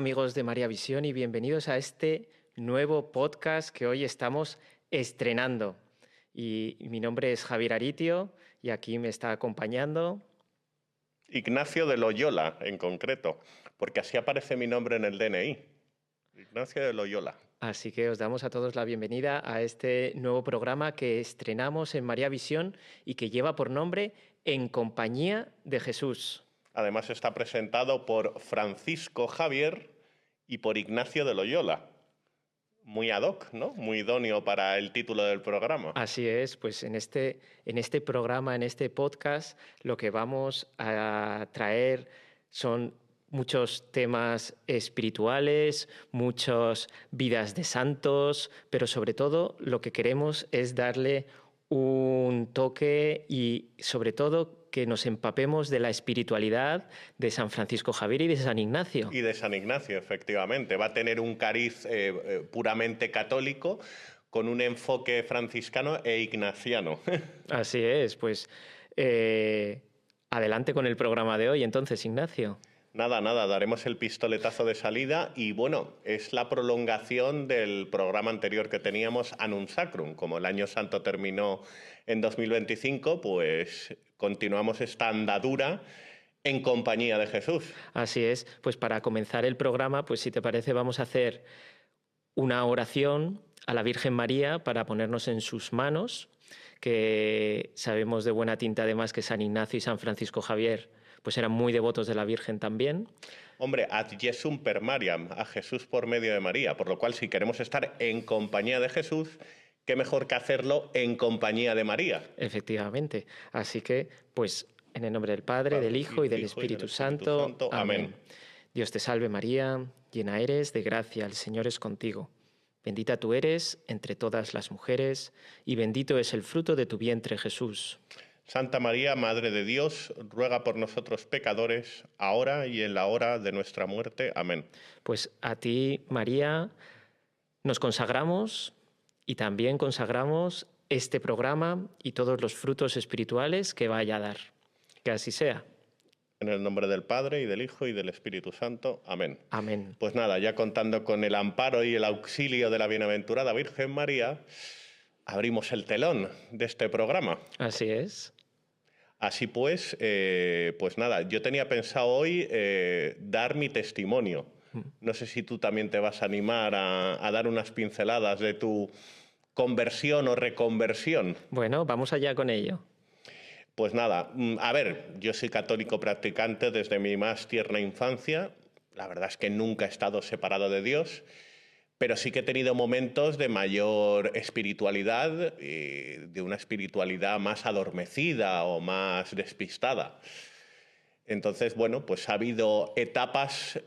amigos de María Visión y bienvenidos a este nuevo podcast que hoy estamos estrenando. Y mi nombre es Javier Aritio y aquí me está acompañando Ignacio de Loyola, en concreto, porque así aparece mi nombre en el DNI. Ignacio de Loyola. Así que os damos a todos la bienvenida a este nuevo programa que estrenamos en María Visión y que lleva por nombre En compañía de Jesús. Además está presentado por Francisco Javier y por Ignacio de Loyola. Muy ad hoc, ¿no? Muy idóneo para el título del programa. Así es, pues en este programa, en este podcast, lo que vamos a traer son muchos temas espirituales, muchas vidas de santos, pero sobre todo lo que queremos es darle un toque y sobre todo que nos empapemos de la espiritualidad de San Francisco Javier y de San Ignacio. Y de San Ignacio, efectivamente. Va a tener un cariz puramente católico, con un enfoque franciscano e ignaciano. Así es, pues adelante con el programa de hoy entonces, Ignacio. Nada, daremos el pistoletazo de salida y bueno, es la prolongación del programa anterior que teníamos, Annum Sacrum. Como el año santo terminó en 2025, pues continuamos esta andadura en compañía de Jesús. Así es, pues para comenzar el programa, pues si te parece vamos a hacer una oración a la Virgen María para ponernos en sus manos, que sabemos de buena tinta además que San Ignacio y San Francisco Javier pues eran muy devotos de la Virgen también. Hombre, ad Jesum per Mariam, a Jesús por medio de María, por lo cual si queremos estar en compañía de Jesús, qué mejor que hacerlo en compañía de María. Efectivamente, así que pues en el nombre del Padre, del Hijo y del Espíritu Santo. Amén. Dios te salve María, llena eres de gracia, el Señor es contigo. Bendita tú eres entre todas las mujeres y bendito es el fruto de tu vientre Jesús. Santa María, Madre de Dios, ruega por nosotros pecadores, ahora y en la hora de nuestra muerte. Amén. Pues a ti, María, nos consagramos y también consagramos este programa y todos los frutos espirituales que vaya a dar. Que así sea. En el nombre del Padre, y del Hijo, y del Espíritu Santo. Amén. Amén. Pues nada, ya contando con el amparo y el auxilio de la bienaventurada Virgen María, abrimos el telón de este programa. Así es. Así pues, pues nada, yo tenía pensado hoy dar mi testimonio. No sé si tú también te vas a animar a dar unas pinceladas de tu conversión o reconversión. Bueno, vamos allá con ello. Pues nada, a ver, yo soy católico practicante desde mi más tierna infancia. La verdad es que nunca he estado separado de Dios, pero sí que he tenido momentos de mayor espiritualidad, de una espiritualidad más adormecida o más despistada. Entonces, bueno, pues ha habido etapas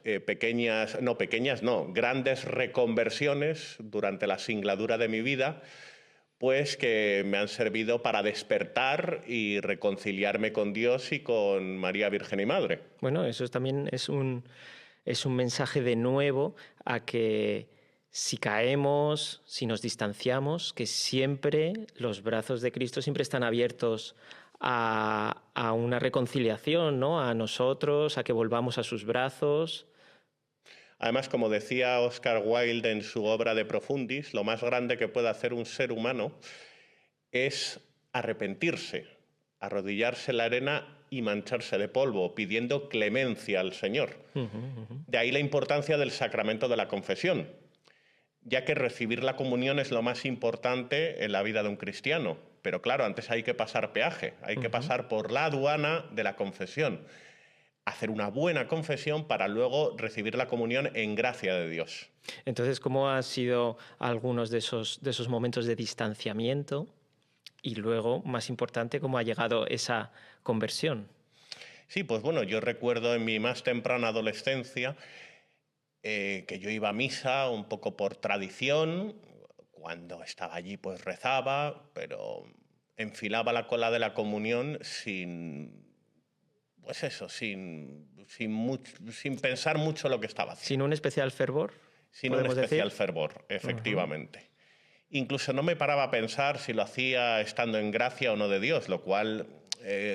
grandes reconversiones durante la singladura de mi vida, pues que me han servido para despertar y reconciliarme con Dios y con María Virgen y Madre. Bueno, eso también es un mensaje de nuevo a que si caemos, si nos distanciamos, que siempre los brazos de Cristo siempre están abiertos a una reconciliación, ¿no? A nosotros, a que volvamos a sus brazos. Además, como decía Oscar Wilde en su obra De Profundis, lo más grande que puede hacer un ser humano es arrepentirse, arrodillarse en la arena y mancharse de polvo, pidiendo clemencia al Señor. De ahí la importancia del sacramento de la confesión, ya que recibir la comunión es lo más importante en la vida de un cristiano. Pero claro, antes hay que pasar peaje, hay que pasar por la aduana de la confesión, hacer una buena confesión para luego recibir la comunión en gracia de Dios. Entonces, ¿cómo han sido algunos de esos momentos de distanciamiento? Y luego, más importante, ¿cómo ha llegado esa conversión? Sí, pues bueno, yo recuerdo en mi más temprana adolescencia que yo iba a misa un poco por tradición. Cuando estaba allí pues rezaba, pero enfilaba la cola de la comunión sin pensar mucho lo que estaba haciendo. ¿Sin un especial fervor? Sin un especial fervor, efectivamente. Incluso no me paraba a pensar si lo hacía estando en gracia o no de Dios, lo cual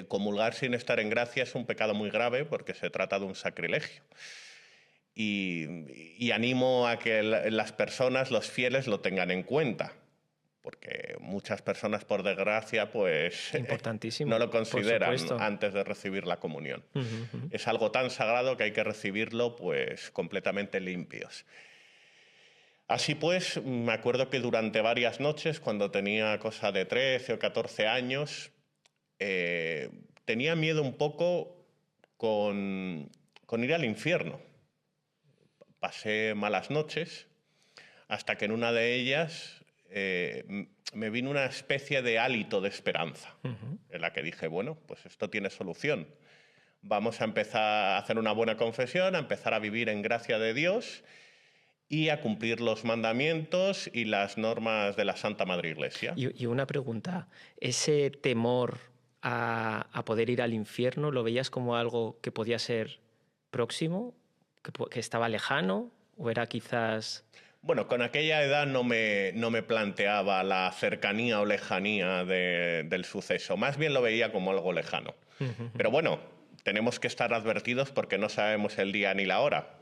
comulgar sin estar en gracia es un pecado muy grave porque se trata de un sacrilegio. y animo a que las personas, los fieles, lo tengan en cuenta. Porque muchas personas, por desgracia, pues Importantísimo, no lo por consideran supuesto. antes de recibir la comunión. Ujú. Es algo tan sagrado que hay que recibirlo pues completamente limpios. Así pues, me acuerdo que durante varias noches, cuando tenía cosa de 13 o 14 años, tenía miedo un poco con ir al infierno. Pasé malas noches hasta que en una de ellas me vino una especie de hálito de esperanza, en la que dije, bueno, pues esto tiene solución. Vamos a empezar a hacer una buena confesión, a empezar a vivir en gracia de Dios y a cumplir los mandamientos y las normas de la Santa Madre Iglesia. Y una pregunta, ¿ese temor a poder ir al infierno lo veías como algo que podía ser próximo, que estaba lejano, o era quizás... Bueno, con aquella edad no me planteaba la cercanía o lejanía del suceso, más bien lo veía como algo lejano. Pero bueno, tenemos que estar advertidos porque no sabemos el día ni la hora.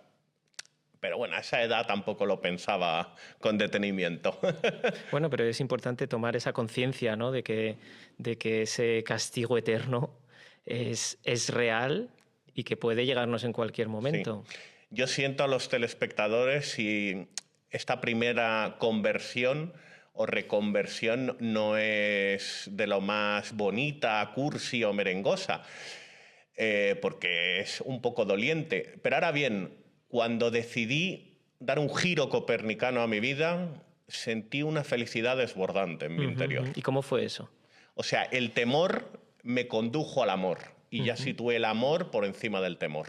Pero bueno, a esa edad tampoco lo pensaba con detenimiento. Bueno, pero es importante tomar esa conciencia, ¿no? de que ese castigo eterno es real y que puede llegarnos en cualquier momento. Sí. Yo siento a los telespectadores si esta primera conversión o reconversión no es de lo más bonita, cursi o merengosa, porque es un poco doliente. Pero ahora bien, cuando decidí dar un giro copernicano a mi vida, sentí una felicidad desbordante en mi interior. ¿Y cómo fue eso? O sea, el temor me condujo al amor y ya situé el amor por encima del temor.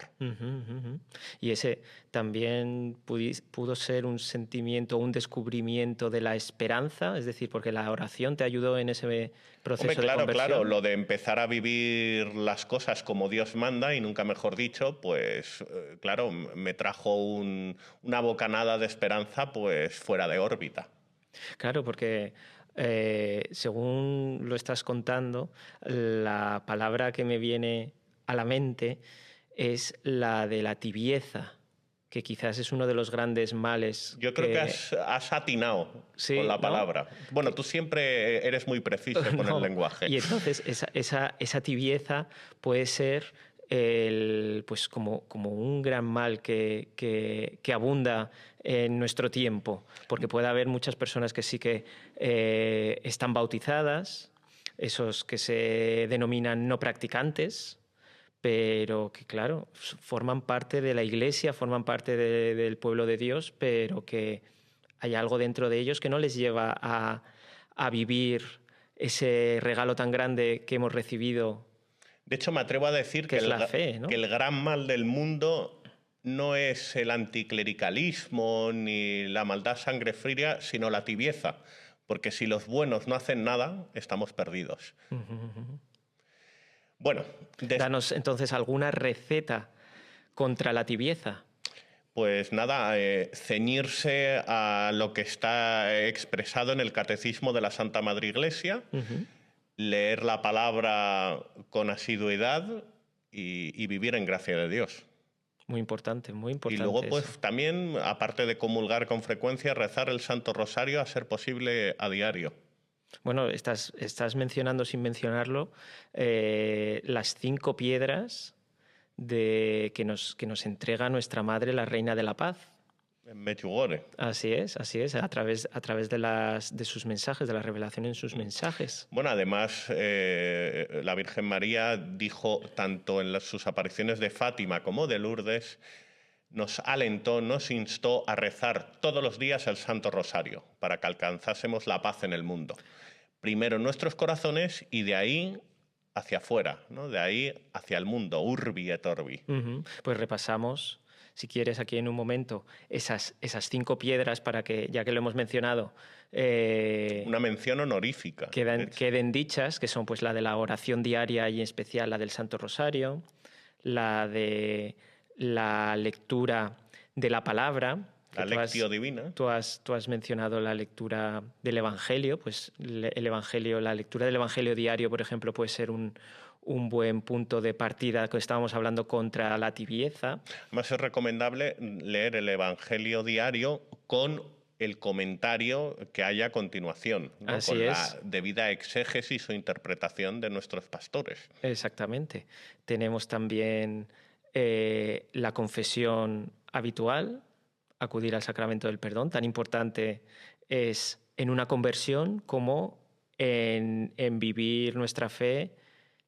Y ese también pudo ser un sentimiento, un descubrimiento de la esperanza, es decir, porque la oración te ayudó en ese proceso de conversión. Claro, lo de empezar a vivir las cosas como Dios manda, y nunca mejor dicho, pues claro, me trajo una bocanada de esperanza pues fuera de órbita. Claro, porque según lo estás contando, la palabra que me viene a la mente es la de la tibieza, que quizás es uno de los grandes males. Yo creo que has atinado con la palabra. ¿No? Bueno, tú siempre eres muy preciso con el lenguaje. Y entonces esa tibieza puede ser pues como un gran mal que abunda en nuestro tiempo, porque puede haber muchas personas que sí que están bautizadas, esos que se denominan no practicantes, pero que, claro, forman parte de la Iglesia, forman parte del pueblo de Dios, pero que hay algo dentro de ellos que no les lleva a vivir ese regalo tan grande que hemos recibido. De hecho, me atrevo a decir que es la fe, ¿no? Que el gran mal del mundo no es el anticlericalismo ni la maldad sangre fría, sino la tibieza. Porque si los buenos no hacen nada, estamos perdidos. Bueno, danos entonces alguna receta contra la tibieza. Pues nada, ceñirse a lo que está expresado en el Catecismo de la Santa Madre Iglesia, leer la palabra con asiduidad y vivir en gracia de Dios. Muy importante, muy importante. Y luego, eso. pues también, aparte de comulgar con frecuencia, rezar el Santo Rosario a ser posible a diario. Bueno, estás mencionando sin mencionarlo las 5 piedras que nos entrega nuestra Madre, la Reina de la Paz. En Medjugorje. Así es, a través de sus mensajes, de la revelación en sus mensajes. Bueno, además, la Virgen María dijo, tanto en sus apariciones de Fátima como de Lourdes, nos alentó, nos instó a rezar todos los días el Santo Rosario para que alcanzásemos la paz en el mundo. Primero en nuestros corazones y de ahí hacia afuera, ¿no? De ahí hacia el mundo, urbi et orbi. Pues repasamos, si quieres, aquí en un momento, esas 5 piedras para que, ya que lo hemos mencionado... una mención honorífica. Queden dichas, que son pues la de la oración diaria y en especial la del Santo Rosario, la de la lectura de la palabra, La lectio divina. Tú has mencionado la lectura del Evangelio, pues el Evangelio, la lectura del Evangelio diario, por ejemplo, puede ser un buen punto de partida, que estábamos hablando, contra la tibieza. Además es recomendable leer el Evangelio diario con el comentario que haya a continuación, ¿no? Así Con es. la debida exégesis o interpretación de nuestros pastores. Exactamente. Tenemos también la confesión habitual, acudir al sacramento del perdón. Tan importante es en una conversión como en vivir nuestra fe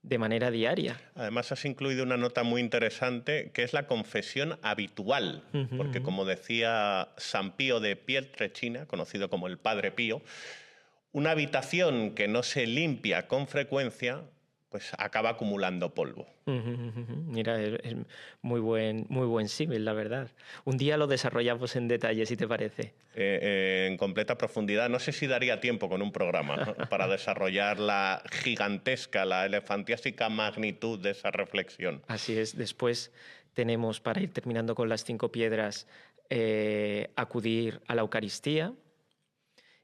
de manera diaria. Además has incluido una nota muy interesante que es la confesión habitual, porque como decía San Pío de Pietrelcina, conocido como el Padre Pío, una habitación que no se limpia con frecuencia pues acaba acumulando polvo. Mira, es muy buen símil, la verdad. Un día lo desarrollamos en detalle, si te parece. En completa profundidad. No sé si daría tiempo con un programa, ¿no? Para desarrollar la gigantesca, la elefantiásica magnitud de esa reflexión. Así es. Después tenemos, para ir terminando con las 5 piedras, acudir a la Eucaristía.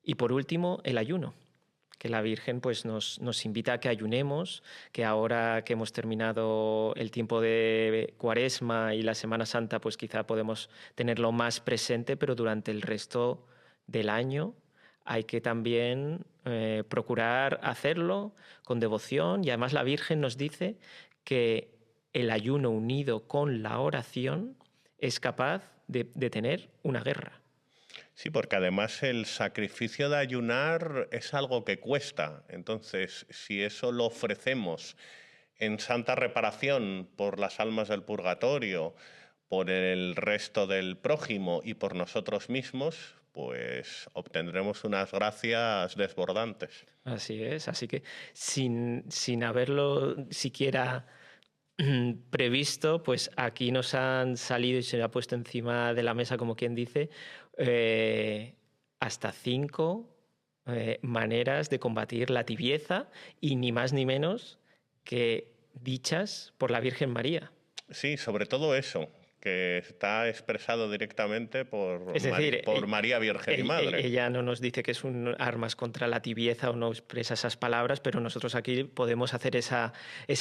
Y por último, el ayuno, que la Virgen pues, nos invita a que ayunemos, que ahora que hemos terminado el tiempo de Cuaresma y la Semana Santa, pues quizá podemos tenerlo más presente, pero durante el resto del año hay que también procurar hacerlo con devoción. Y además la Virgen nos dice que el ayuno unido con la oración es capaz de detener una guerra. Sí, porque además el sacrificio de ayunar es algo que cuesta. Entonces, si eso lo ofrecemos en santa reparación por las almas del purgatorio, por el resto del prójimo y por nosotros mismos, pues obtendremos unas gracias desbordantes. Así es, así que sin haberlo siquiera previsto, pues aquí nos han salido y se ha puesto encima de la mesa, como quien dice, hasta 5 maneras de combatir la tibieza, y ni más ni menos que dichas por la Virgen María. Sí, sobre todo eso, que está expresado directamente por, Es decir, por María Virgen y Madre. Ella no nos dice que es un armas contra la tibieza, o no expresa esas palabras, pero nosotros aquí podemos hacer esa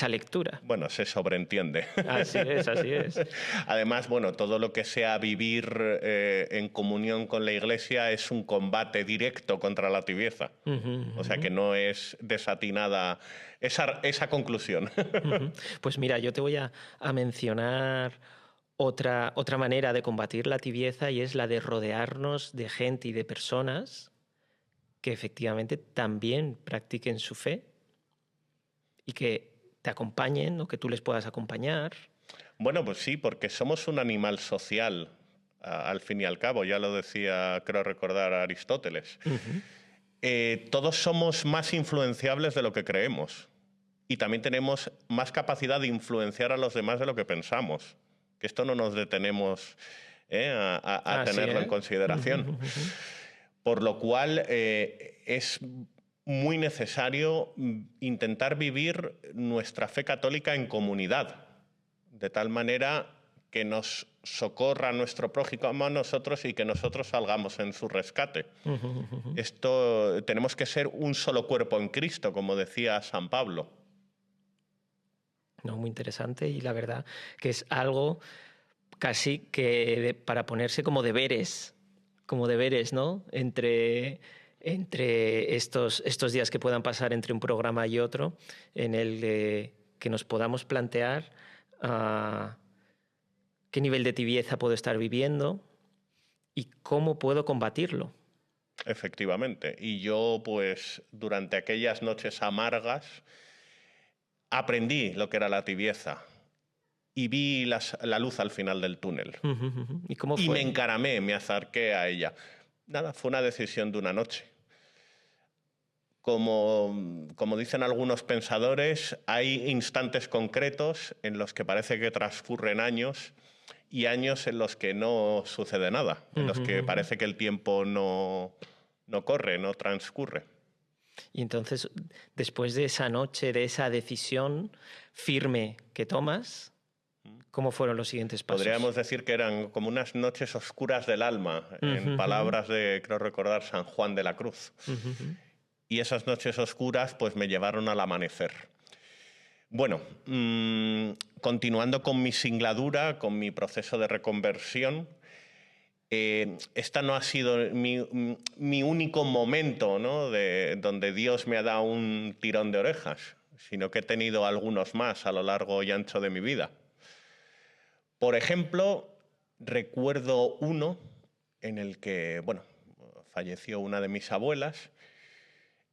lectura. Bueno, se sobreentiende. Así es, así es. Además, bueno, todo lo que sea vivir en comunión con la Iglesia es un combate directo contra la tibieza. O sea que no es desatinada esa conclusión. Pues mira, yo te voy a mencionar otra manera de combatir la tibieza, y es la de rodearnos de gente y de personas que efectivamente también practiquen su fe y que te acompañen o que tú les puedas acompañar. Bueno, pues sí, porque somos un animal social, al fin y al cabo, ya lo decía, creo recordar, Aristóteles. Todos somos más influenciables de lo que creemos, y también tenemos más capacidad de influenciar a los demás de lo que pensamos. Que esto no nos detenemos a tenerlo en consideración. Por lo cual es muy necesario intentar vivir nuestra fe católica en comunidad, de tal manera que nos socorra a nuestro prójimo a nosotros y que nosotros salgamos en su rescate. Esto, tenemos que ser un solo cuerpo en Cristo, como decía San Pablo. No, muy interesante, y la verdad que es algo casi que para ponerse como deberes, ¿no? Entre estos días que puedan pasar entre un programa y otro, en el que nos podamos plantear qué nivel de tibieza puedo estar viviendo y cómo puedo combatirlo. Efectivamente. Y yo, pues, durante aquellas noches amargas, aprendí lo que era la tibieza y vi la luz al final del túnel. ¿Y cómo fue? Y me encaramé, me acerqué a ella. Nada, fue una decisión de una noche. Como dicen algunos pensadores, hay instantes concretos en los que parece que transcurren años, y años en los que no sucede nada, en los que parece que el tiempo no corre, no transcurre. Y entonces, después de esa noche, de esa decisión firme que tomas, ¿Cómo fueron los siguientes pasos? Podríamos decir que eran como unas noches oscuras del alma, en palabras de, creo recordar, San Juan de la Cruz. Y esas noches oscuras pues me llevaron al amanecer. Bueno, continuando con mi singladura, con mi proceso de reconversión, esta no ha sido mi único momento, ¿no?, donde Dios me ha dado un tirón de orejas, sino que he tenido algunos más a lo largo y ancho de mi vida. Por ejemplo, recuerdo uno en el que, bueno, falleció una de mis abuelas.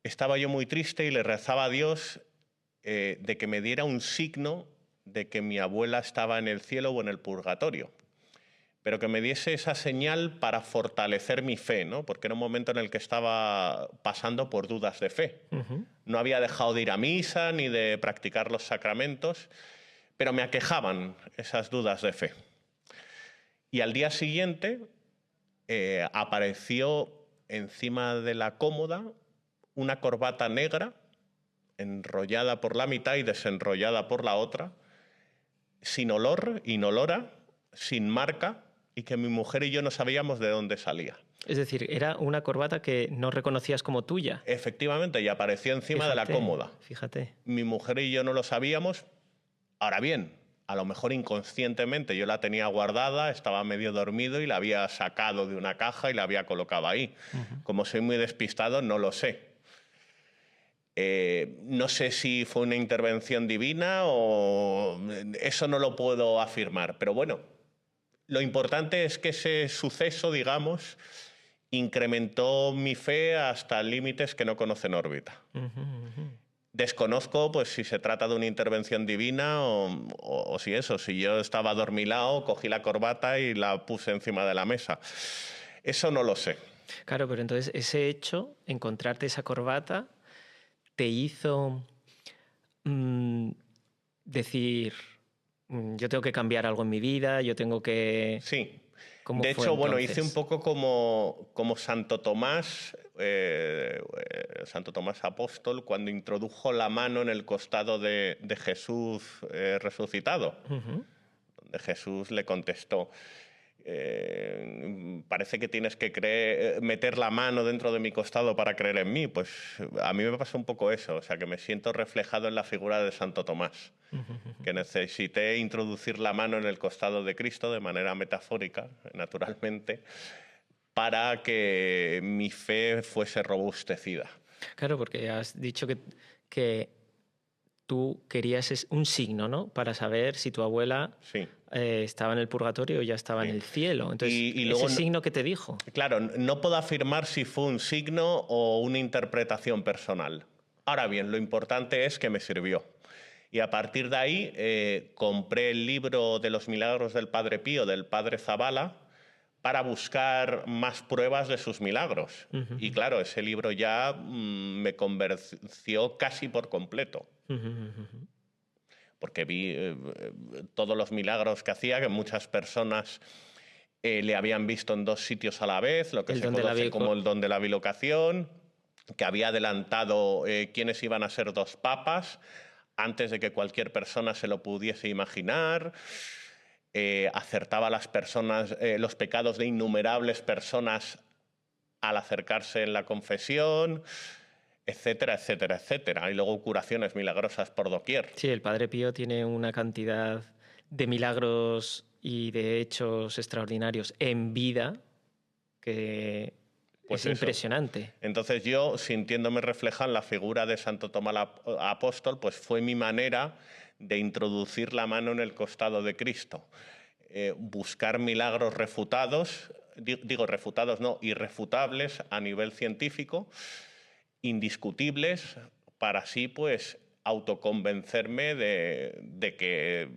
Estaba yo muy triste y le rezaba a Dios de que me diera un signo de que mi abuela estaba en el cielo o en el purgatorio, pero que me diese esa señal para fortalecer mi fe, ¿no? Porque era un momento en el que estaba pasando por dudas de fe. No había dejado de ir a misa ni de practicar los sacramentos, pero me aquejaban esas dudas de fe. Y al día siguiente apareció encima de la cómoda una corbata negra enrollada por la mitad y desenrollada por la otra, sin olor, inolora, sin marca, y que mi mujer y yo no sabíamos de dónde salía. Es decir, era una corbata que no reconocías como tuya. Efectivamente, y apareció encima de la cómoda. Fíjate. Mi mujer y yo no lo sabíamos. Ahora bien, a lo mejor inconscientemente yo la tenía guardada, estaba medio dormido y la había sacado de una caja y la había colocado ahí. Como soy muy despistado, no lo sé. No sé si fue una intervención divina o eso no lo puedo afirmar, pero bueno, lo importante es que ese suceso, digamos, incrementó mi fe hasta límites que no conocen órbita. Desconozco pues, si se trata de una intervención divina o si eso, si yo estaba adormilado, cogí la corbata y la puse encima de la mesa. Eso no lo sé. Claro, pero entonces ese hecho, encontrarte esa corbata, te hizo decir, yo tengo que cambiar algo en mi vida, yo tengo que... Sí. ¿Cómo de fue, hecho, bueno, entonces? hice un poco como Santo Tomás, Santo Tomás Apóstol, cuando introdujo la mano en el costado de Jesús resucitado. Donde Jesús le contestó, parece que tienes que meter la mano dentro de mi costado para creer en mí. Pues a mí me pasa un poco eso, o sea, que me siento reflejado en la figura de Santo Tomás, que necesité introducir la mano en el costado de Cristo de manera metafórica, naturalmente, para que mi fe fuese robustecida. Claro, porque has dicho que tú querías un signo, ¿no?, para saber si tu abuela Sí. Estaba en el purgatorio o ya estaba en el cielo. Entonces, y luego, ¿ese signo qué te dijo? Claro, no puedo afirmar si fue un signo o una interpretación personal. Ahora bien, lo importante es que me sirvió. Y a partir de ahí compré el libro de los milagros del Padre Pío, del Padre Zabala, para buscar más pruebas de sus milagros. Y claro, ese libro ya me convenció casi por completo. Porque vi todos los milagros que hacía, que muchas personas le habían visto en 2 sitios a la vez, lo que se conoce como el don de la bilocación, que había adelantado quiénes iban a ser 2 papas antes de que cualquier persona se lo pudiese imaginar. Acertaba a las personas, los pecados de innumerables personas al acercarse en la confesión, etcétera, etcétera, etcétera. Y luego curaciones milagrosas por doquier. Sí, el Padre Pío tiene una cantidad de milagros y de hechos extraordinarios en vida que pues es impresionante. Entonces yo, sintiéndome reflejado en la figura de Santo Tomás Apóstol, pues fue mi manera de introducir la mano en el costado de Cristo. Buscar milagros refutados, digo refutados no, irrefutables a nivel científico, indiscutibles, para así pues autoconvencerme de que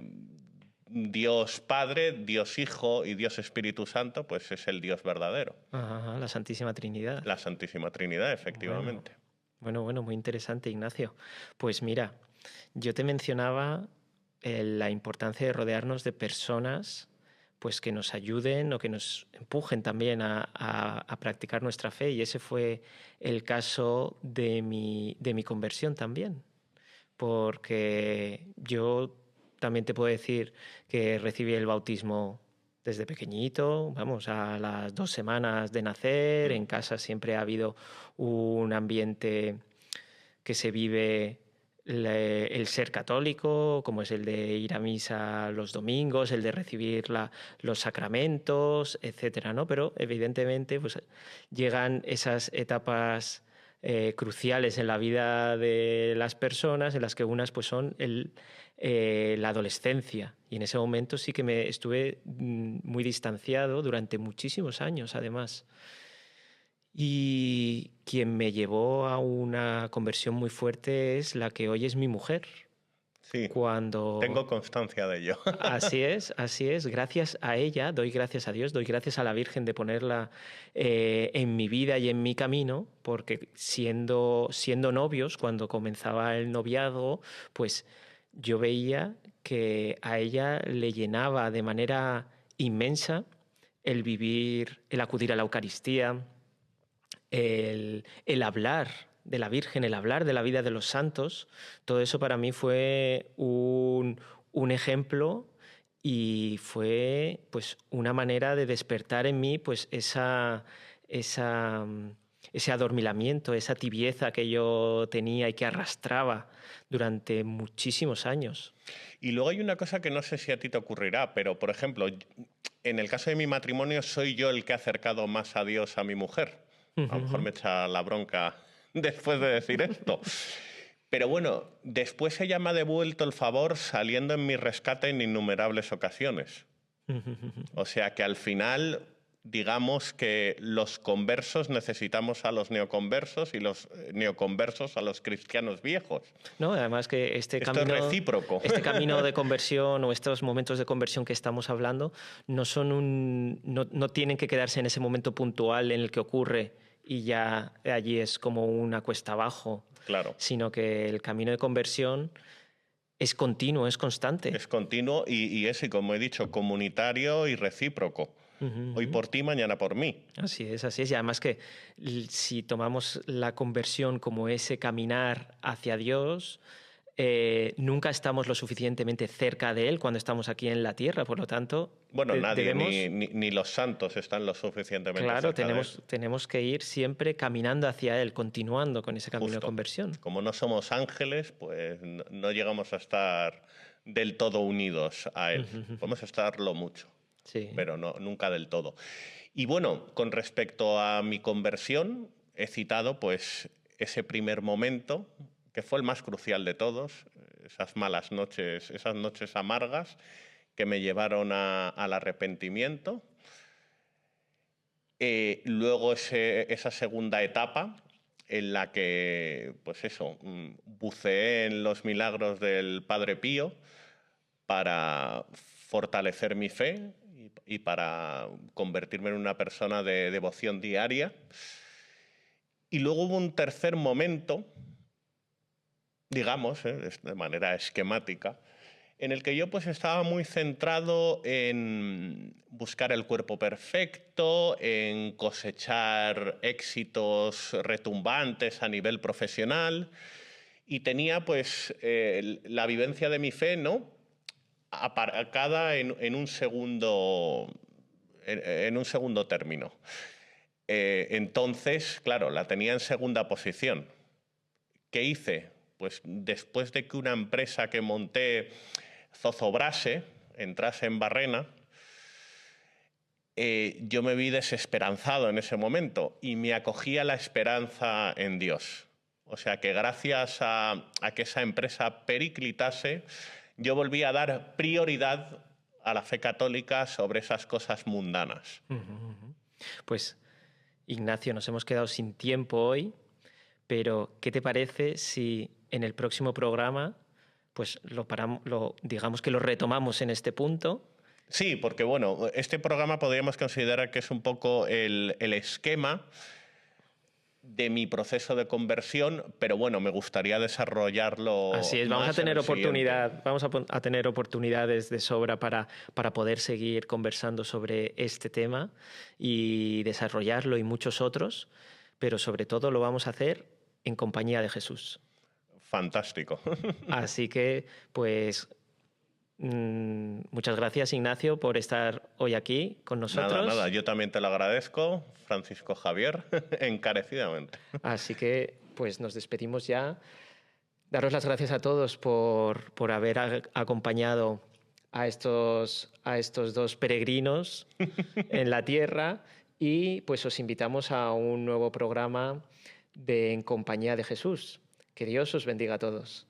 Dios Padre, Dios Hijo y Dios Espíritu Santo pues es el Dios verdadero. Ajá, la Santísima Trinidad. La Santísima Trinidad, efectivamente. Bueno, muy interesante, Ignacio. Pues mira, yo te mencionaba la importancia de rodearnos de personas pues que nos ayuden o que nos empujen también a practicar nuestra fe. Y ese fue el caso de mi conversión también. Porque yo también te puedo decir que recibí el bautismo desde pequeñito, vamos, a las 2 semanas de nacer. En casa siempre ha habido un ambiente que se vive el ser católico, como es el de ir a misa los domingos, el de recibir los sacramentos, etcétera, ¿no? Pero evidentemente pues, llegan esas etapas cruciales en la vida de las personas, en las que unas pues, son la adolescencia. Y en ese momento sí que me estuve muy distanciado durante muchísimos años, además. Y quien me llevó a una conversión muy fuerte es la que hoy es mi mujer. Sí, Cuando tengo constancia de ello. así es, gracias a ella, doy gracias a Dios, doy gracias a la Virgen de ponerla en mi vida y en mi camino, porque siendo novios, cuando comenzaba el noviazgo, pues yo veía que a ella le llenaba de manera inmensa el vivir, el acudir a la Eucaristía, el hablar de la Virgen, el hablar de la vida de los santos. Todo eso para mí fue un ejemplo y fue pues una manera de despertar en mí pues ese adormilamiento, esa tibieza que yo tenía y que arrastraba durante muchísimos años. Y luego hay una cosa que no sé si a ti te ocurrirá, pero por ejemplo, en el caso de mi matrimonio soy yo el que ha acercado más a Dios a mi mujer. A lo mejor me echa la bronca después de decir esto. Pero bueno, después ella me ha devuelto el favor saliendo en mi rescate en innumerables ocasiones. O sea que al final, digamos que los conversos necesitamos a los neoconversos y los neoconversos a los cristianos viejos. No, además que Esto es recíproco. este camino de conversión o estos momentos de conversión que estamos hablando no tienen que quedarse en ese momento puntual en el que ocurre y ya allí es como una cuesta abajo, Claro. sino que el camino de conversión es continuo, es constante. Es continuo y es, y como he dicho, comunitario y recíproco. Hoy por ti, mañana por mí. Así es, así es. Y además que si tomamos la conversión como ese caminar hacia Dios, nunca estamos lo suficientemente cerca de Él cuando estamos aquí en la tierra. Por lo tanto, Bueno, nadie, debemos, ni los santos están lo suficientemente claro, cerca de Él. tenemos que ir siempre caminando hacia Él, continuando con ese camino de Justo. conversión. Como no somos ángeles, pues no llegamos a estar del todo unidos a Él. Podemos estarlo mucho, Sí. pero no, nunca del todo. Y bueno, con respecto a mi conversión, he citado pues ese primer momento, que fue el más crucial de todos, esas malas noches, esas noches amargas que me llevaron al arrepentimiento. Luego esa segunda etapa en la que, pues eso, buceé en los milagros del Padre Pío para fortalecer mi fe y para convertirme en una persona de devoción diaria. Y luego hubo un tercer momento, digamos, de manera esquemática, en el que yo pues estaba muy centrado en buscar el cuerpo perfecto, en cosechar éxitos retumbantes a nivel profesional y tenía pues la vivencia de mi fe, ¿no?, aparcada en un segundo término. Entonces, claro, la tenía en segunda posición. ¿Qué hice? Pues después de que una empresa que monté zozobrase, entrase en barrena, yo me vi desesperanzado en ese momento y me acogí a la esperanza en Dios. O sea que gracias a que esa empresa periclitase, yo volví a dar prioridad a la fe católica sobre esas cosas mundanas. Pues, Ignacio, nos hemos quedado sin tiempo hoy, pero ¿qué te parece si en el próximo programa pues digamos que lo retomamos en este punto? Sí, porque bueno, este programa podríamos considerar que es un poco el esquema de mi proceso de conversión, pero bueno, me gustaría desarrollarlo. Así es, vamos a tener oportunidades de sobra para poder seguir conversando sobre este tema y desarrollarlo y muchos otros, pero sobre todo lo vamos a hacer en compañía de Jesús. Fantástico. Así que, pues, Muchas gracias, Ignacio, por estar hoy aquí con nosotros. Nada, yo también te lo agradezco, Francisco Javier, encarecidamente. Así que, pues nos despedimos ya. Daros las gracias a todos por haber acompañado a estos dos peregrinos en la tierra y pues os invitamos a un nuevo programa de En Compañía de Jesús. Que Dios os bendiga a todos.